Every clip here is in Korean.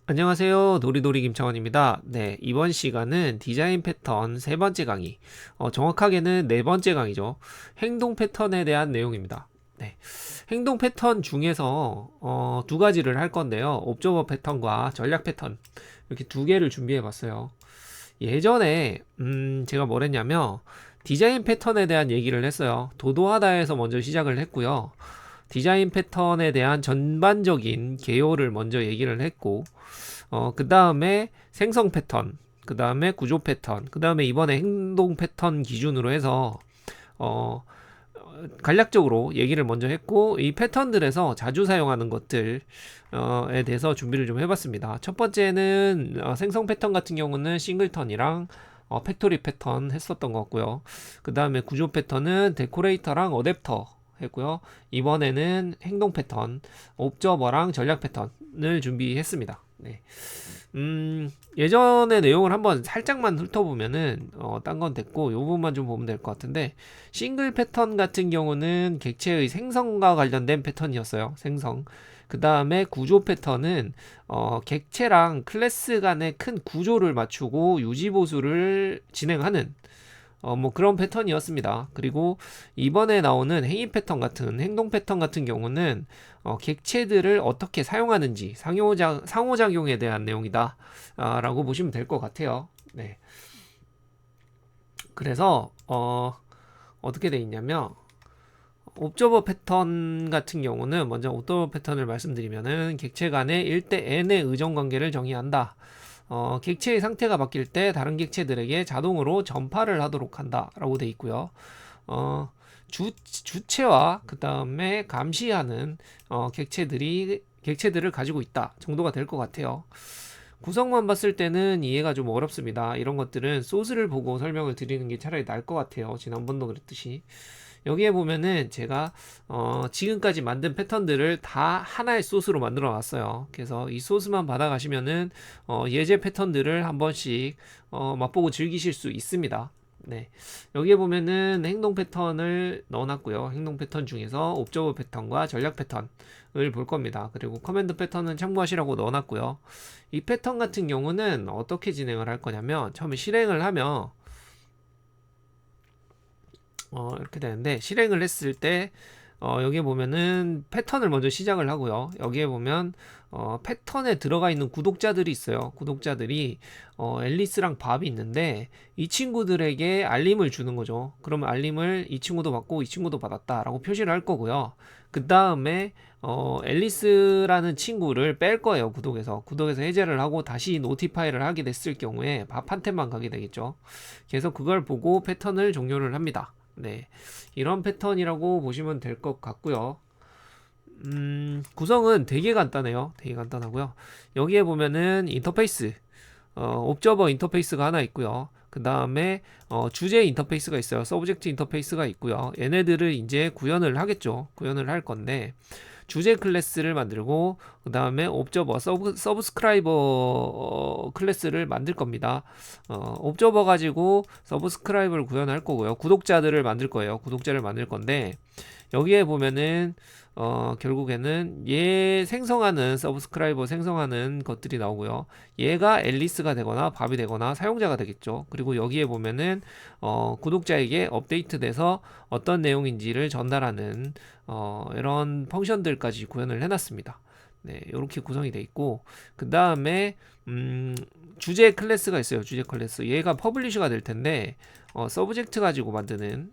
안녕하세요. 도리도리 김창원입니다. 네, 이번 시간은 디자인 패턴 세 번째 강의, 정확하게는 네 번째 강의죠. 행동 패턴에 대한 내용입니다. 네, 행동 패턴 중에서 두 가지를 할 건데요. 옵저버 패턴과 전략 패턴 이렇게 두 개를 준비해 봤어요. 예전에 제가 뭘 했냐면 디자인 패턴에 대한 얘기를 했어요. 도도하다에서 먼저 시작을 했고요. 디자인 패턴에 대한 전반적인 개요를 먼저 얘기를 했고, 그 다음에 생성 패턴, 그 다음에 구조 패턴, 그 다음에 이번에 행동 패턴 기준으로 해서, 어, 간략적으로 얘기를 먼저 했고, 이 패턴들에서 자주 사용하는 것들에 대해서 준비를 좀 해봤습니다. 첫 번째는 생성 패턴 같은 경우는 싱글턴이랑 팩토리 패턴 했었던 것 같고요. 그 다음에 구조 패턴은 데코레이터랑 어댑터 했고요. 이번에는 행동 패턴, 옵저버랑 전략 패턴을 준비했습니다. 네. 예전의 내용을 한번 살짝만 훑어보면은, 딴 건 됐고, 요 부분만 좀 보면 될 것 같은데, 싱글 패턴 같은 경우는 객체의 생성과 관련된 패턴이었어요. 생성. 그 다음에 구조 패턴은, 객체랑 클래스 간의 큰 구조를 맞추고 유지보수를 진행하는, 뭐 그런 패턴이었습니다. 그리고 이번에 나오는 행위 패턴 같은 행동 패턴 같은 경우는 객체들을 어떻게 사용하는지 상호작용에 대한 내용이다 라고 보시면 될 것 같아요. 네. 그래서 어떻게 돼 있냐면 옵저버 패턴 같은 경우는 먼저 옵저버 패턴을 말씀드리면은 객체 간의 1대 n의 의존 관계를 정의한다. 객체의 상태가 바뀔 때 다른 객체들에게 자동으로 전파를 하도록 한다라고 돼 있고요. 주체와 그 다음에 감시하는 객체들을 가지고 있다 정도가 될 것 같아요. 구성만 봤을 때는 이해가 좀 어렵습니다. 이런 것들은 소스를 보고 설명을 드리는 게 차라리 나을 것 같아요. 지난번도 그랬듯이. 여기에 보면은 제가 지금까지 만든 패턴들을 다 하나의 소스로 만들어 놨어요. 그래서 이 소스만 받아가시면은 예제 패턴들을 한 번씩 맛보고 즐기실 수 있습니다. 네. 여기에 보면은 행동 패턴을 넣어놨고요. 행동 패턴 중에서 옵저버 패턴과 전략 패턴을 볼 겁니다. 그리고 커맨드 패턴은 참고하시라고 넣어놨고요. 이 패턴 같은 경우는 어떻게 진행을 할 거냐면 처음에 실행을 하면 이렇게 되는데 실행을 했을 때 여기에 보면은 패턴을 먼저 시작을 하고요. 여기에 보면 패턴에 들어가 있는 구독자들이 있어요. 구독자들이 앨리스랑 밥이 있는데 이 친구들에게 알림을 주는 거죠. 그러면 알림을 이 친구도 받고 이 친구도 받았다라고 표시를 할 거고요. 그 다음에 앨리스라는 친구를 뺄 거예요. 구독에서 해제를 하고 다시 노티파이를 하게 됐을 경우에 밥 한 템만 가게 되겠죠. 그래서 그걸 보고 패턴을 종료를 합니다. 네, 이런 패턴이라고 보시면 될 것 같고요. 구성은 되게 간단해요. 되게 간단하고요. 여기에 보면은 인터페이스, 옵저버 인터페이스가 하나 있고요. 그 다음에 주제 인터페이스가 있어요. 서브젝트 인터페이스가 있고요. 얘네들을 이제 구현을 하겠죠. 구현을 할 건데 주제 클래스를 만들고 그 다음에 옵저버 서브스크라이버 클래스를 만들 겁니다. 옵저버 가지고 서브스크라이버를 구현할 거고요. 구독자들을 만들 거예요. 구독자를 만들 건데 여기에 보면은 결국에는 얘 생성하는 서브스크라이버 생성하는 것들이 나오고요. 얘가 앨리스가 되거나 밥이 되거나 사용자가 되겠죠. 그리고 여기에 보면은 구독자에게 업데이트돼서 어떤 내용인지를 전달하는 이런 펑션들까지 구현을 해놨습니다. 네, 이렇게 구성이 돼 있고 그 다음에 주제 클래스가 있어요. 주제 클래스 얘가 퍼블리셔가 될 텐데 서브젝트 가지고 만드는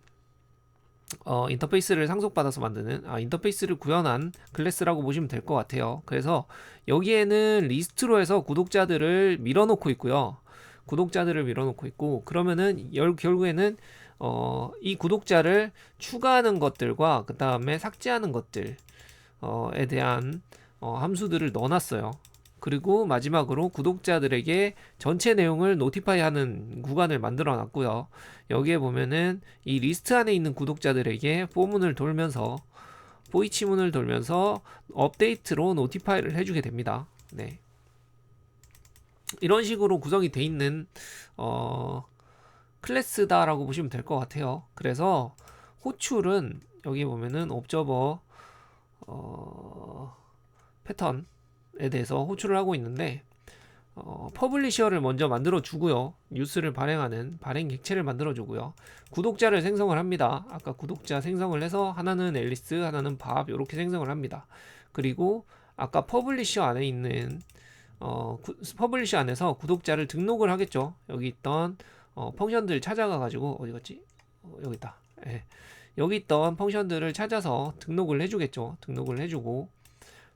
인터페이스를 상속받아서 만드는 인터페이스를 구현한 클래스라고 보시면 될 것 같아요. 그래서 여기에는 리스트로 해서 구독자들을 밀어놓고 있고요. 구독자들을 밀어놓고 있고 그러면은 결국에는 이 구독자를 추가하는 것들과 그 다음에 삭제하는 것들에 대한 함수들을 넣어놨어요. 그리고 마지막으로 구독자들에게 전체 내용을 노티파이 하는 구간을 만들어 놨고요. 여기에 보면은 이 리스트 안에 있는 구독자들에게 포문을 돌면서 포이치문을 돌면서 업데이트로 노티파이를 해주게 됩니다. 네. 이런 식으로 구성이 돼 있는 클래스다라고 보시면 될 것 같아요. 그래서 호출은 여기 보면은 옵저버 패턴에 대해서 호출을 하고 있는데 퍼블리셔를 먼저 만들어 주고요. 뉴스를 발행하는 발행 객체를 만들어 주고요. 구독자를 생성을 합니다. 아까 구독자 생성을 해서 하나는 앨리스, 하나는 밥 이렇게 생성을 합니다. 그리고 아까 퍼블리셔 안에 있는 퍼블리셔 안에서 구독자를 등록을 하겠죠. 여기 있던 펑션들 찾아가 가지고 어디 갔지? 여기 있다. 예. 여기 있던 펑션들을 찾아서 등록을 해주겠죠. 등록을 해주고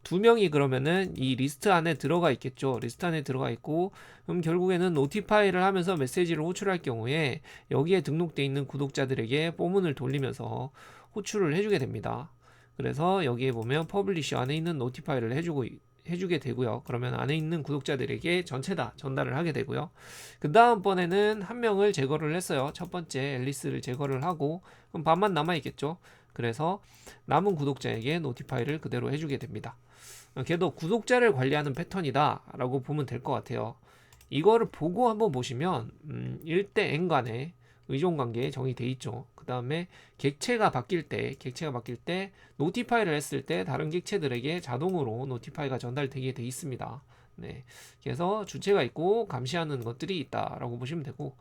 두 명이 그러면은 이 리스트 안에 들어가 있겠죠. 리스트 안에 들어가 있고 그럼 결국에는 노티파이를 하면서 메시지를 호출할 경우에 여기에 등록되어 있는 구독자들에게 포문을 돌리면서 호출을 해주게 됩니다. 그래서 여기에 보면 퍼블리셔 안에 있는 노티파이를 해주게 되고요. 그러면 안에 있는 구독자들에게 전체 다 전달을 하게 되고요. 그 다음번에는 한 명을 제거를 했어요. 첫 번째 앨리스를 제거를 하고 그럼 반만 남아있겠죠. 그래서 남은 구독자에게 노티파이를 그대로 해주게 됩니다. 걔도 구독자를 관리하는 패턴이다 라고 보면 될 것 같아요. 이거를 보고 한번 보시면 1대 n 간의 의존관계 정의돼 있죠. 그 다음에 객체가 바뀔 때 노티파이를 했을 때 다른 객체들에게 자동으로 노티파이가 전달되게 돼 있습니다. 네, 그래서 주체가 있고 감시하는 것들이 있다라고 보시면 되고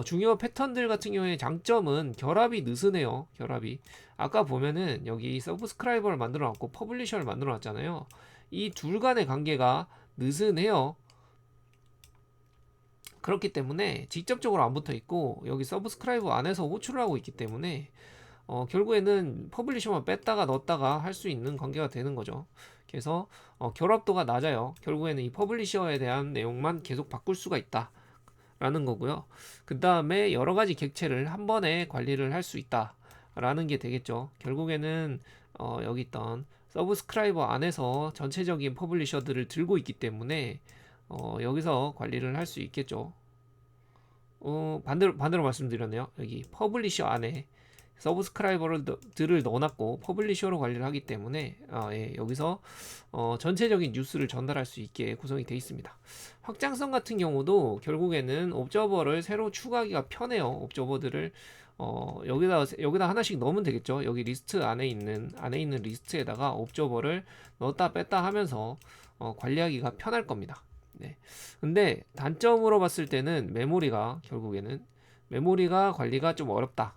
중요 패턴들 같은 경우에 장점은 결합이 느슨해요. 결합이 아까 보면은 여기 서브스크라이버를 만들어 놨고 퍼블리셔를 만들어 놨잖아요. 이 둘 간의 관계가 느슨해요. 그렇기 때문에 직접적으로 안 붙어 있고 여기 서브스크라이버 안에서 호출을 하고 있기 때문에 결국에는 퍼블리셔만 뺐다가 넣었다가 할 수 있는 관계가 되는 거죠. 그래서 결합도가 낮아요. 결국에는 이 퍼블리셔에 대한 내용만 계속 바꿀 수가 있다 라는 거고요. 그 다음에 여러 가지 객체를 한 번에 관리를 할 수 있다 라는 게 되겠죠. 결국에는 여기 있던 서브스크라이버 안에서 전체적인 퍼블리셔들을 들고 있기 때문에 여기서 관리를 할 수 있겠죠. 반대로 말씀드렸네요. 여기 퍼블리셔 안에 서브스크라이버들을 넣어놨고 퍼블리셔로 관리를 하기 때문에 예, 여기서 전체적인 뉴스를 전달할 수 있게 구성이 되어 있습니다. 확장성 같은 경우도 결국에는 옵저버를 새로 추가하기가 편해요. 옵저버들을 여기다 하나씩 넣으면 되겠죠. 여기 리스트 안에 있는 리스트에다가 옵저버를 넣었다 뺐다 하면서 관리하기가 편할 겁니다. 네. 근데 단점으로 봤을 때는 결국에는 메모리가 관리가 좀 어렵다.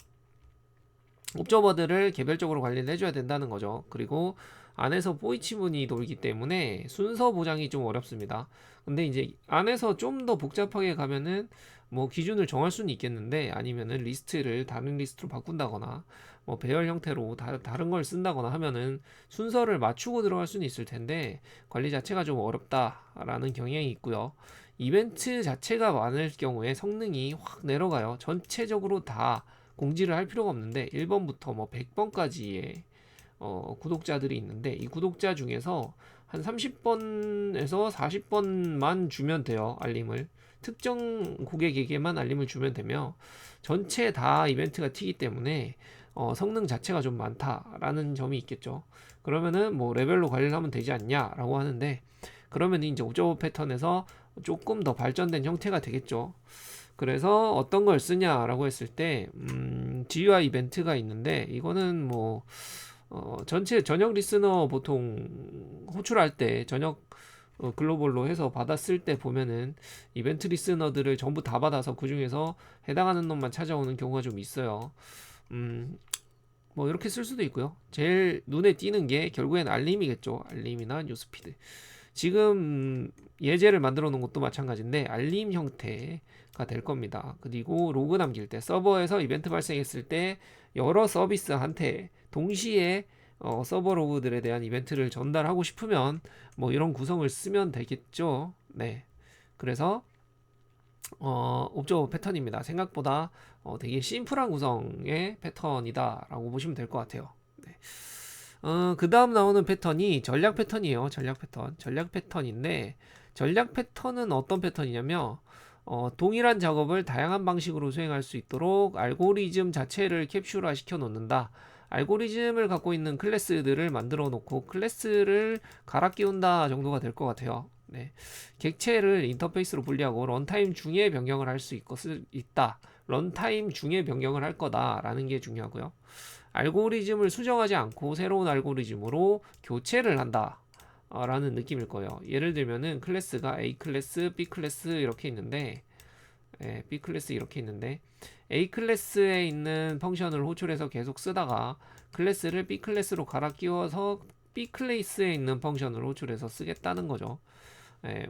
옵저버들을 개별적으로 관리를 해줘야 된다는 거죠. 그리고 안에서 포이치문이 돌기 때문에 순서 보장이 좀 어렵습니다. 근데 이제 안에서 좀 더 복잡하게 가면은 뭐 기준을 정할 수는 있겠는데 아니면은 리스트를 다른 리스트로 바꾼다거나 뭐 배열 형태로 다른 걸 쓴다거나 하면은 순서를 맞추고 들어갈 수는 있을 텐데 관리 자체가 좀 어렵다라는 경향이 있고요. 이벤트 자체가 많을 경우에 성능이 확 내려가요. 전체적으로 다 공지를 할 필요가 없는데 1번부터 뭐 100번까지의 구독자들이 있는데 이 구독자 중에서 한 30번에서 40번만 주면 돼요. 알림을 특정 고객에게만 알림을 주면 되며 전체 다 이벤트가 튀기 때문에 성능 자체가 좀 많다라는 점이 있겠죠. 그러면은 뭐 레벨로 관리를 하면 되지 않냐라고 하는데 그러면 이제 옵저버 패턴에서 조금 더 발전된 형태가 되겠죠. 그래서 어떤 걸 쓰냐라고 했을 때 GUI 이벤트가 있는데 이거는 뭐 전체 저녁 리스너 보통 호출할 때 저녁 글로벌로 해서 받았을 때 보면은 이벤트 리스너들을 전부 다 받아서 그 중에서 해당하는 놈만 찾아오는 경우가 좀 있어요. 뭐 이렇게 쓸 수도 있고요. 제일 눈에 띄는 게 결국엔 알림이겠죠. 알림이나 뉴스피드. 지금 예제를 만들어 놓은 것도 마찬가지인데 알림 형태가 될 겁니다. 그리고 로그 남길 때 서버에서 이벤트 발생했을 때 여러 서비스한테 동시에 서버 로그들에 대한 이벤트를 전달하고 싶으면 뭐 이런 구성을 쓰면 되겠죠. 네. 그래서 옵저버 패턴입니다. 생각보다 되게 심플한 구성의 패턴이다라고 보시면 될 것 같아요. 네. 그 다음 나오는 패턴이 전략 패턴이에요. 전략 패턴인데 전략 패턴은 어떤 패턴이냐면 동일한 작업을 다양한 방식으로 수행할 수 있도록 알고리즘 자체를 캡슐화 시켜 놓는다. 알고리즘을 갖고 있는 클래스들을 만들어 놓고 클래스를 갈아 끼운다 정도가 될 것 같아요. 네. 객체를 인터페이스로 분리하고 런타임 중에 변경을 할 수 있다. 런타임 중에 변경을 할 거다라는 게 중요하고요. 알고리즘을 수정하지 않고 새로운 알고리즘으로 교체를 한다 라는 느낌일 거예요. 예를 들면은 클래스가 A 클래스, B 클래스 이렇게 있는데, B 클래스 이렇게 있는데, A 클래스에 있는 펑션을 호출해서 계속 쓰다가 클래스를 B 클래스로 갈아 끼워서 B 클래스에 있는 펑션을 호출해서 쓰겠다는 거죠.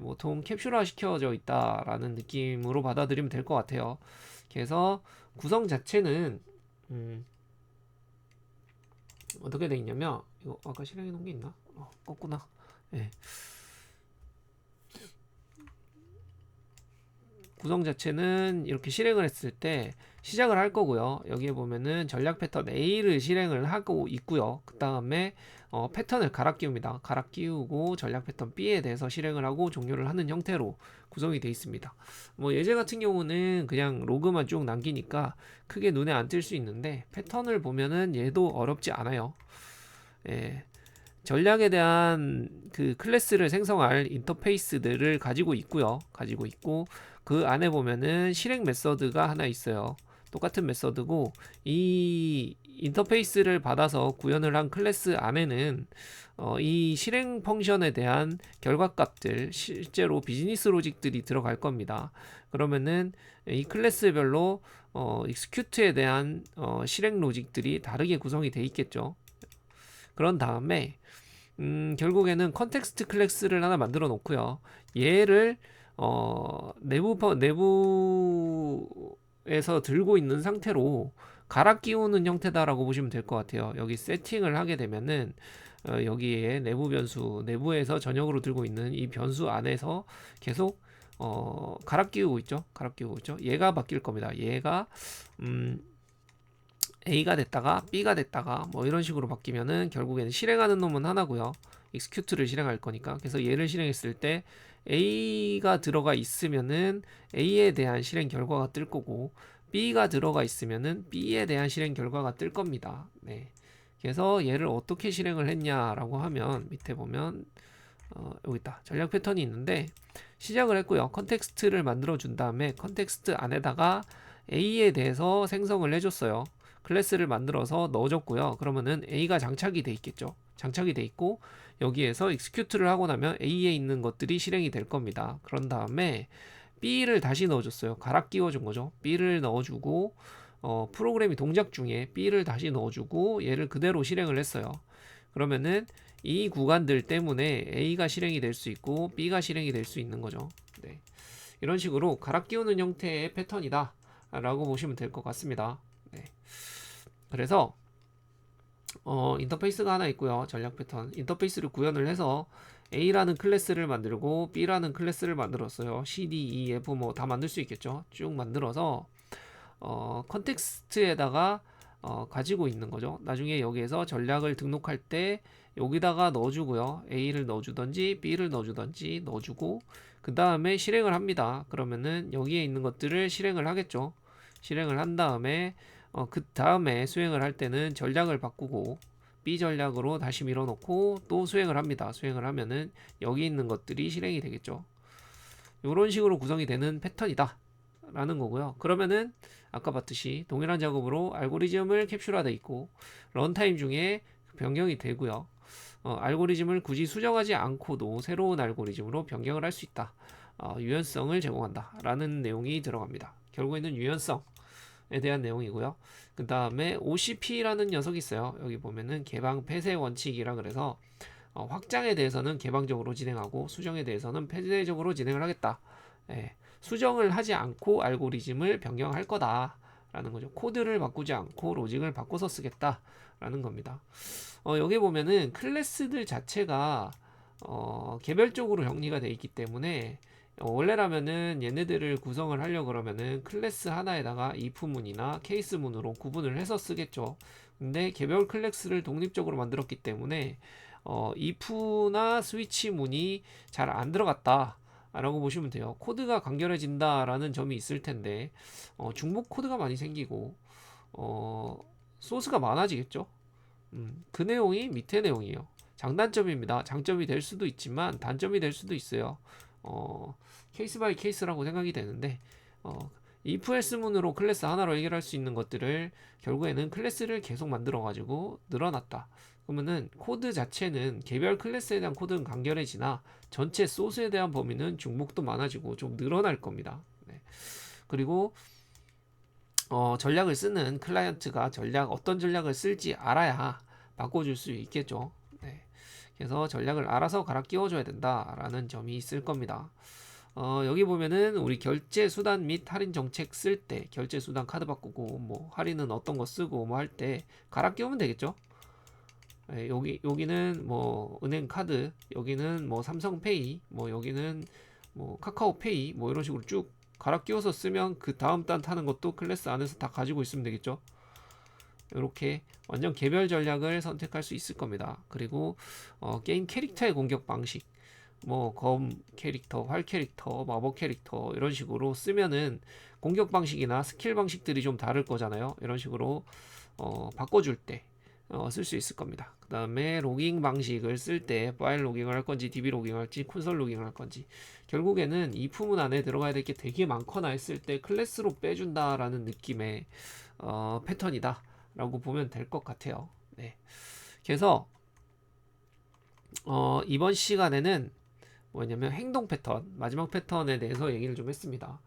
보통 캡슐화 시켜져 있다라는 느낌으로 받아들이면 될 것 같아요. 그래서 구성 자체는 어떻게 돼 있냐면, 이거 아까 실행해 놓은 게 있나? 껐구나. 예. 구성 자체는 이렇게 실행을 했을 때 시작을 할 거고요. 여기에 보면은 전략 패턴 A를 실행을 하고 있고요. 그 다음에 패턴을 갈아 끼웁니다. 갈아 끼우고 전략 패턴 B에 대해서 실행을 하고 종료를 하는 형태로 구성이 되어 있습니다. 뭐 예제 같은 경우는 그냥 로그만 쭉 남기니까 크게 눈에 안 띌 수 있는데, 패턴을 보면은 얘도 어렵지 않아요. 예. 전략에 대한 그 클래스를 생성할 인터페이스들을 가지고 있고요. 가지고 있고, 그 안에 보면은 실행 메서드가 하나 있어요. 똑같은 메서드고, 이 인터페이스를 받아서 구현을 한 클래스 안에는 이 실행 펑션에 대한 결과값들, 실제로 비즈니스 로직들이 들어갈 겁니다. 그러면은 이 클래스별로 execute에 대한 실행 로직들이 다르게 구성이 돼 있겠죠. 그런 다음에 결국에는 컨텍스트 클래스를 하나 만들어 놓고요. 얘를 내부에서 들고 있는 상태로 갈아 끼우는 형태다라고 보시면 될 것 같아요. 여기 세팅을 하게 되면은 여기에 내부 변수, 내부에서 전역으로 들고 있는 이 변수 안에서 계속 갈아 끼우고 있죠. 갈아 끼우고 있죠. 얘가 바뀔 겁니다. 얘가 A가 됐다가 B가 됐다가 뭐 이런 식으로 바뀌면은 결국에는 실행하는 놈은 하나고요. execute를 실행할 거니까. 그래서 얘를 실행했을 때 A가 들어가 있으면은 A에 대한 실행 결과가 뜰 거고, B가 들어가 있으면은 B에 대한 실행 결과가 뜰 겁니다. 네. 그래서 얘를 어떻게 실행을 했냐라고 하면 밑에 보면 여기 있다. 전략 패턴이 있는데, 시작을 했고요. 컨텍스트를 만들어 준 다음에 컨텍스트 안에다가 A에 대해서 생성을 해줬어요. 클래스를 만들어서 넣어줬고요. 그러면은 A가 장착이 돼 있겠죠. 장착이 돼 있고, 여기에서 execute를 하고 나면 A에 있는 것들이 실행이 될 겁니다. 그런 다음에 B를 다시 넣어줬어요. 갈아 끼워준 거죠. B를 넣어주고 프로그램이 동작 중에 B를 다시 넣어주고 얘를 그대로 실행을 했어요. 그러면은 이 구간들 때문에 A가 실행이 될 수 있고 B가 실행이 될 수 있는 거죠. 네. 이런 식으로 갈아 끼우는 형태의 패턴이다 라고 보시면 될 것 같습니다. 네. 그래서 인터페이스가 하나 있고요. 전략 패턴. 인터페이스를 구현을 해서 A라는 클래스를 만들고 B라는 클래스를 만들었어요. C, D, E, F 뭐 다 만들 수 있겠죠. 쭉 만들어서 컨텍스트에다가 가지고 있는 거죠. 나중에 여기에서 전략을 등록할 때 여기다가 넣어주고요. A를 넣어주던지 B를 넣어주던지 넣어주고, 그 다음에 실행을 합니다. 그러면은 여기에 있는 것들을 실행을 하겠죠. 실행을 한 다음에 그 다음에 수행을 할 때는 전략을 바꾸고 B 전략으로 다시 밀어넣고 또 수행을 합니다. 수행을 하면은 여기 있는 것들이 실행이 되겠죠. 이런 식으로 구성이 되는 패턴이다 라는 거고요. 그러면은 아까 봤듯이 동일한 작업으로 알고리즘을 캡슐화되어 있고 런타임 중에 변경이 되고요. 알고리즘을 굳이 수정하지 않고도 새로운 알고리즘으로 변경을 할 수 있다. 유연성을 제공한다 라는 내용이 들어갑니다. 결국에는 유연성에 대한 내용이고요. 그 다음에 OCP라는 녀석이 있어요. 여기 보면은 개방 폐쇄 원칙이라 그래서 확장에 대해서는 개방적으로 진행하고 수정에 대해서는 폐쇄적으로 진행을 하겠다. 예, 수정을 하지 않고 알고리즘을 변경할 거다 라는 거죠. 코드를 바꾸지 않고 로직을 바꿔서 쓰겠다 라는 겁니다. 여기 보면은 클래스들 자체가 개별적으로 정리가 되어 있기 때문에 원래라면은 얘네들을 구성을 하려고 그러면은 클래스 하나에다가 if문이나 케이스문으로 구분을 해서 쓰겠죠. 근데 개별 클래스를 독립적으로 만들었기 때문에 if나 스위치문이 잘 안 들어갔다 라고 보시면 돼요. 코드가 간결해진다라는 점이 있을 텐데 중복 코드가 많이 생기고 소스가 많아지겠죠. 그 내용이 밑에 내용이에요. 장단점입니다. 장점이 될 수도 있지만 단점이 될 수도 있어요. 케이스 바이 케이스라고 생각이 되는데 if else문으로 클래스 하나로 해결할 수 있는 것들을 결국에는 클래스를 계속 만들어 가지고 늘어났다. 그러면은 코드 자체는 개별 클래스에 대한 코드는 간결해지나 전체 소스에 대한 범위는 중복도 많아지고 좀 늘어날 겁니다. 네. 그리고 전략을 쓰는 클라이언트가 어떤 전략을 쓸지 알아야 바꿔줄 수 있겠죠. 네. 그래서 전략을 알아서 갈아 끼워줘야 된다라는 점이 있을 겁니다. 여기 보면은 우리 결제 수단 및 할인 정책 쓸 때 결제 수단 카드 바꾸고 뭐 할인은 어떤 거 쓰고 뭐 할 때 갈아 끼우면 되겠죠. 네, 여기는 뭐 은행 카드, 여기는 뭐 삼성페이, 뭐 여기는 뭐 카카오페이 뭐 이런 식으로 쭉 갈아 끼워서 쓰면 그 다음 단 타는 것도 클래스 안에서 다 가지고 있으면 되겠죠. 이렇게 완전 개별 전략을 선택할 수 있을 겁니다. 그리고 게임 캐릭터의 공격 방식, 뭐 검 캐릭터, 활 캐릭터, 마법 캐릭터 이런 식으로 쓰면은 공격 방식이나 스킬 방식들이 좀 다를 거잖아요. 이런 식으로 바꿔줄 때 쓸 수 있을 겁니다. 그 다음에 로깅 방식을 쓸 때 파일 로깅을 할 건지 DB 로깅을 할지 콘솔 로깅을 할 건지 결국에는 이 부문 안에 들어가야 될 게 되게 많거나 했을 때 클래스로 빼준다라는 느낌의 패턴이다 라고 보면 될 것 같아요. 네. 그래서 이번 시간에는 뭐냐면 행동 패턴, 마지막 패턴에 대해서 얘기를 좀 했습니다.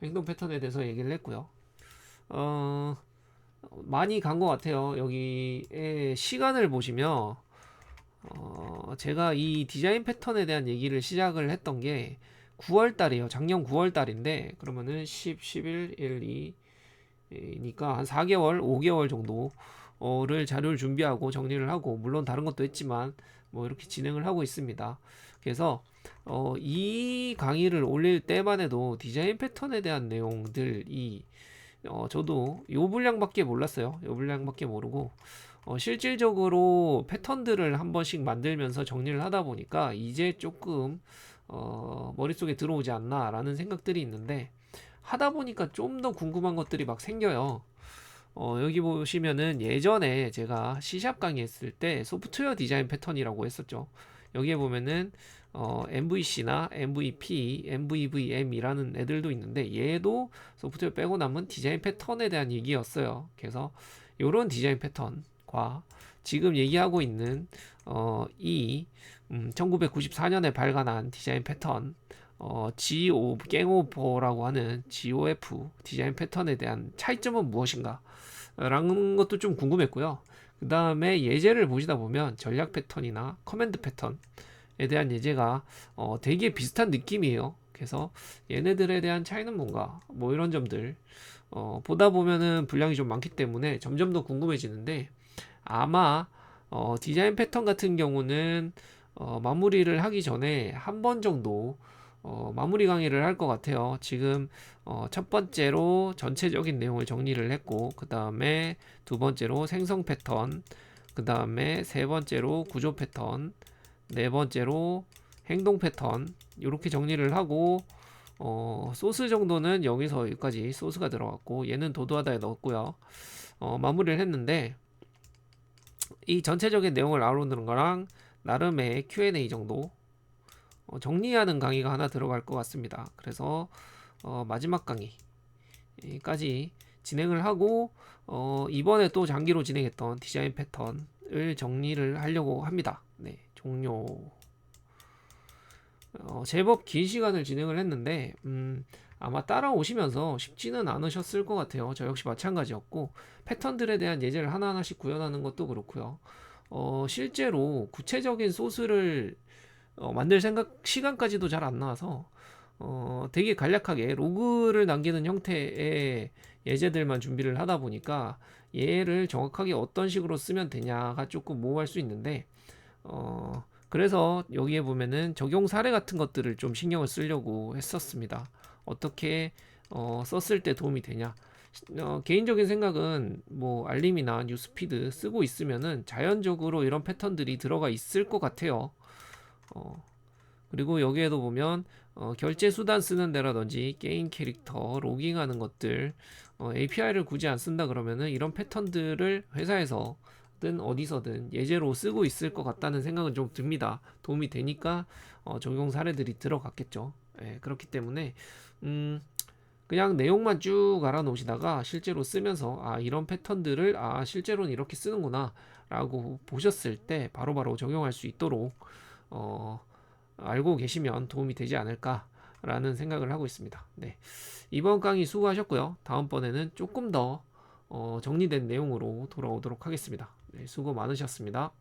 행동 패턴에 대해서 얘기를 했고요. 많이 간 것 같아요. 여기에 시간을 보시면 제가 이 디자인 패턴에 대한 얘기를 시작을 했던 게 9월 달이에요. 작년 9월 달인데 그러면은 10, 11, 1, 2니까 한 4개월, 5개월 정도를 자료를 준비하고 정리를 하고 물론 다른 것도 했지만 뭐 이렇게 진행을 하고 있습니다. 그래서 이 강의를 올릴 때만 해도 디자인 패턴에 대한 내용들이 저도 요 분량밖에 몰랐어요. 요 분량밖에 모르고 실질적으로 패턴들을 한 번씩 만들면서 정리를 하다 보니까 이제 조금 머릿속에 들어오지 않나라는 생각들이 있는데 하다 보니까 좀 더 궁금한 것들이 막 생겨요. 여기 보시면은 예전에 제가 C샵 강의했을 때 소프트웨어 디자인 패턴이라고 했었죠. 여기에 보면은 MVC나 MVP, MVVM이라는 애들도 있는데 얘도 소프트웨어 빼고 남은 디자인 패턴에 대한 얘기였어요. 그래서 이런 디자인 패턴과 지금 얘기하고 있는 이 1994년에 발간한 디자인 패턴 갱오버라고 하는 GOF 디자인 패턴에 대한 차이점은 무엇인가? 라는 것도 좀 궁금했고요. 그 다음에 예제를 보시다 보면 전략 패턴이나 커맨드 패턴에 대한 예제가 되게 비슷한 느낌이에요. 그래서 얘네들에 대한 차이는 뭔가 뭐 이런 점들 보다 보면은 분량이 좀 많기 때문에 점점 더 궁금해지는데 아마 디자인 패턴 같은 경우는 마무리를 하기 전에 한 번 정도 마무리 강의를 할 것 같아요. 지금 첫 번째로 전체적인 내용을 정리를 했고 그 다음에 두 번째로 생성 패턴, 그 다음에 세 번째로 구조 패턴, 네 번째로 행동 패턴 이렇게 정리를 하고 소스 정도는 여기서 여기까지 소스가 들어갔고 얘는 도도하다에 넣었고요. 마무리를 했는데 이 전체적인 내용을 알아보는 거랑 나름의 Q&A 정도 정리하는 강의가 하나 들어갈 것 같습니다. 그래서 마지막 강의까지 진행을 하고 이번에 또 장기로 진행했던 디자인 패턴을 정리를 하려고 합니다. 네, 종료. 제법 긴 시간을 진행을 했는데 아마 따라오시면서 쉽지는 않으셨을 것 같아요. 저 역시 마찬가지였고 패턴들에 대한 예제를 하나하나씩 구현하는 것도 그렇고요. 실제로 구체적인 소스를 만들 시간까지도 잘 안 나와서 되게 간략하게 로그를 남기는 형태의 예제들만 준비를 하다 보니까 얘를 정확하게 어떤 식으로 쓰면 되냐가 조금 모호할 수 있는데 그래서 여기에 보면은 적용 사례 같은 것들을 좀 신경을 쓰려고 했었습니다. 어떻게 썼을 때 도움이 되냐. 개인적인 생각은 뭐 알림이나 뉴스피드 쓰고 있으면은 자연적으로 이런 패턴들이 들어가 있을 것 같아요. 그리고 여기에도 보면 결제 수단 쓰는 데라든지 게임 캐릭터 로깅하는 것들 API를 굳이 안 쓴다 그러면은 이런 패턴들을 회사에서든 어디서든 예제로 쓰고 있을 것 같다는 생각은 좀 듭니다. 도움이 되니까 적용 사례들이 들어갔겠죠. 예, 그렇기 때문에 그냥 내용만 쭉 알아 놓으시다가 실제로 쓰면서 이런 패턴들을 실제로는 이렇게 쓰는구나 라고 보셨을 때 바로바로 적용할 수 있도록 어, 알고 계시면 도움이 되지 않을까라는 생각을 하고 있습니다. 네. 이번 강의 수고하셨고요. 다음번에는 조금 더 정리된 내용으로 돌아오도록 하겠습니다. 네, 수고 많으셨습니다.